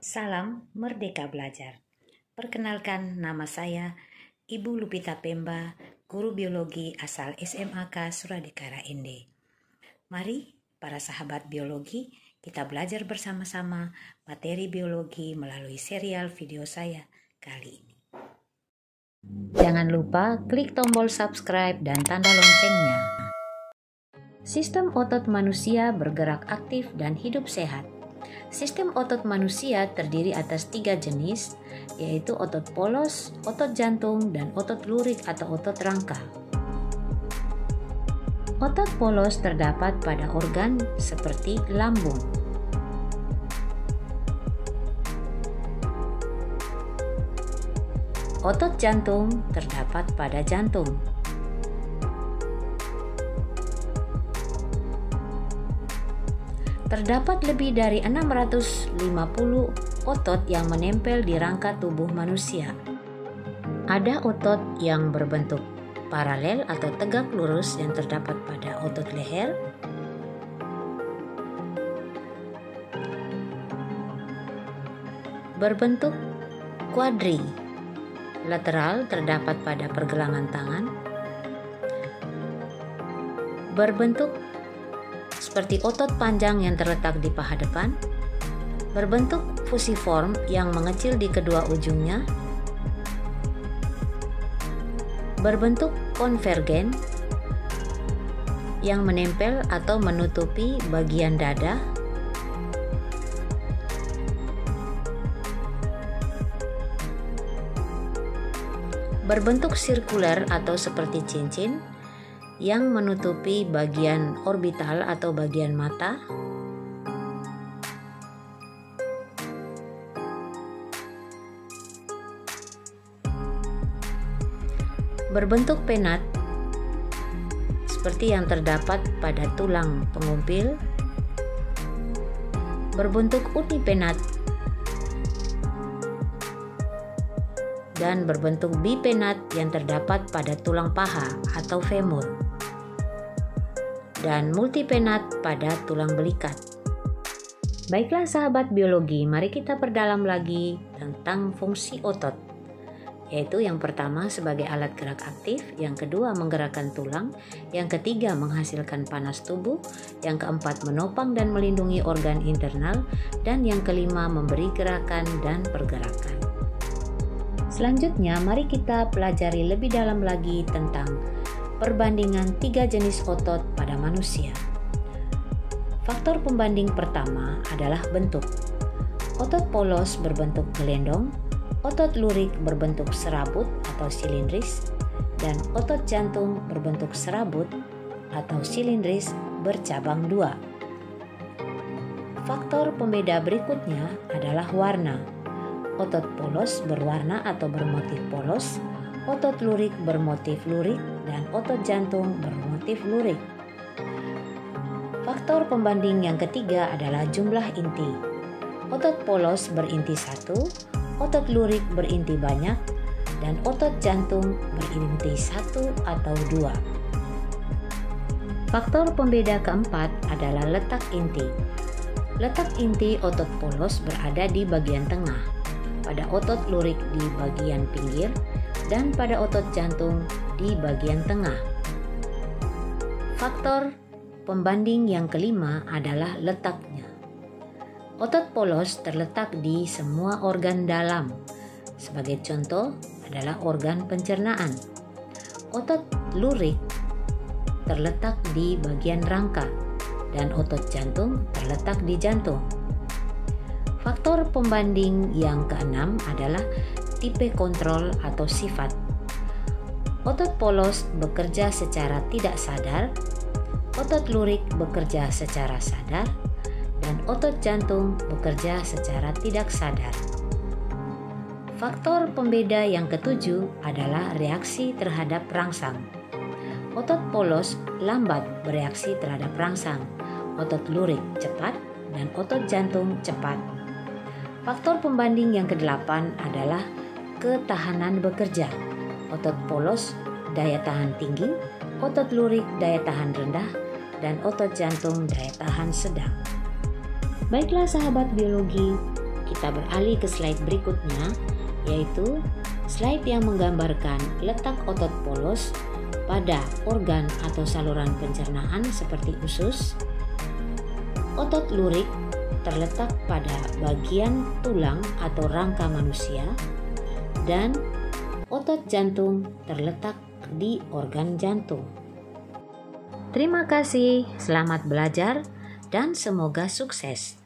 Salam Merdeka Belajar. Perkenalkan, nama saya Ibu Lupita Pemba, guru biologi asal SMAK Suradikara ND. Mari para sahabat biologi, kita belajar bersama-sama materi biologi melalui serial video saya kali ini. Jangan lupa klik tombol subscribe dan tanda loncengnya. Sistem otot manusia bergerak aktif dan hidup sehat. Sistem otot manusia terdiri atas 3 jenis, yaitu otot polos, otot jantung, dan otot lurik atau otot rangka. Otot polos terdapat pada organ seperti lambung. Otot jantung terdapat pada jantung. Terdapat lebih dari 650 otot yang menempel di rangka tubuh manusia. Ada otot yang berbentuk paralel atau tegak lurus yang terdapat pada otot leher, berbentuk kuadri lateral terdapat pada pergelangan tangan, berbentuk seperti otot panjang yang terletak di paha depan, berbentuk fusiform yang mengecil di kedua ujungnya, berbentuk konvergen yang menempel atau menutupi bagian dada, berbentuk sirkuler atau seperti cincin yang menutupi bagian orbital atau bagian mata, berbentuk penat seperti yang terdapat pada tulang pengumpil, berbentuk unipenat, dan berbentuk bipenat yang terdapat pada tulang paha atau femur, dan multipenat pada tulang belikat. Baiklah sahabat biologi, mari kita perdalam lagi tentang fungsi otot, yaitu yang pertama sebagai alat gerak aktif, yang kedua menggerakkan tulang, yang ketiga menghasilkan panas tubuh, yang keempat menopang dan melindungi organ internal, dan yang kelima memberi gerakan dan pergerakan. Selanjutnya mari kita pelajari lebih dalam lagi tentang perbandingan 3 jenis otot pada manusia. Faktor pembanding pertama adalah bentuk. Otot polos berbentuk gelendong, otot lurik berbentuk serabut atau silindris, dan otot jantung berbentuk serabut atau silindris bercabang 2. Faktor pembeda berikutnya adalah warna. Otot polos berwarna atau bermotif polos, otot lurik bermotif lurik, dan otot jantung bermotif lurik. Faktor pembanding yang ketiga adalah jumlah inti. Otot polos berinti 1, otot lurik berinti banyak, dan otot jantung berinti 1 atau 2. Faktor pembeda keempat adalah letak inti. Letak inti otot polos berada di bagian tengah, pada otot lurik di bagian pinggir, dan pada otot jantung di bagian tengah. Faktor pembanding yang kelima adalah letaknya. Otot polos terletak di semua organ dalam. Sebagai contoh adalah organ pencernaan. Otot lurik terletak di bagian rangka, dan otot jantung terletak di jantung. Faktor pembanding yang keenam adalah tipe kontrol atau sifat. Otot polos bekerja secara tidak sadar, otot lurik bekerja secara sadar, dan otot jantung bekerja secara tidak sadar. Faktor pembeda yang ketujuh adalah reaksi terhadap rangsang. Otot polos lambat bereaksi terhadap rangsang, otot lurik cepat, dan otot jantung cepat. Faktor pembanding yang kedelapan adalah ketahanan bekerja. Otot polos daya tahan tinggi, otot lurik daya tahan rendah, dan otot jantung daya tahan sedang. Baiklah sahabat biologi, kita beralih ke slide berikutnya, yaitu slide yang menggambarkan letak otot polos pada organ atau saluran pencernaan seperti usus. Otot lurik terletak pada bagian tulang atau rangka manusia, dan otot jantung terletak di organ jantung. Terima kasih, selamat belajar, dan semoga sukses.